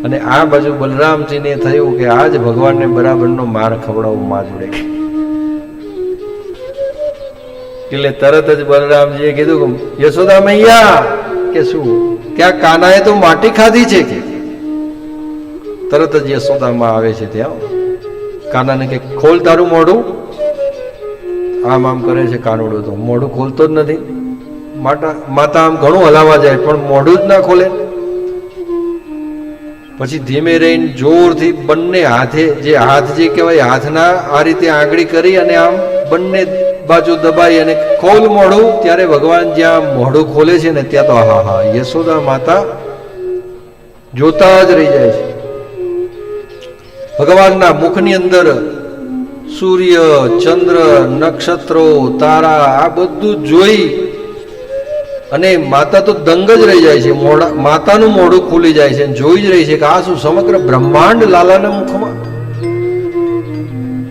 અને આ બાજુ બલરામજીને થયું કે આજ ભગવાનને બરાબરનો માર ખવડાવું મા જોડે. એટલે તરત જ બલરામજીએ કીધું યશોદા મૈયા કે શું ત્યાં કાનાએ તો માટી ખાધી છે કે. તરત જ યશોદામાં આવે છે ત્યાં. કાનાને કે ખોલ તારું મોઢું. આમ આમ કરે છે કાનુડો, તો મોઢું ખોલતો જ નથી. માતા આમ ઘણું હલાવા જાય પણ મોઢું જ ના ખોલે. પછી ધીમે રહીને જોરથી બંને હાથે, જે હાથ જે કહેવાય હાથના આ રીતે આંગળી કરી અને આમ બંને બાજુ દબાઈ અને ખોલ મોઢું. ત્યારે ભગવાન જ્યાં મોઢું ખોલે છે ને ત્યાં તો હા હા યશોદા માતા જોતા જ રહી જાય છે. ભગવાનના મુખની અંદર સૂર્ય, ચંદ્ર, નક્ષત્રો, તારા આ બધું જોઈ અને માતા તો દંગ જ રહી જાય છે. માતાનું મોઢું ખુલી જાય છે, જોઈ જ રહી છે કે આ શું સમગ્ર બ્રહ્માંડ લાલાના મુખમાં.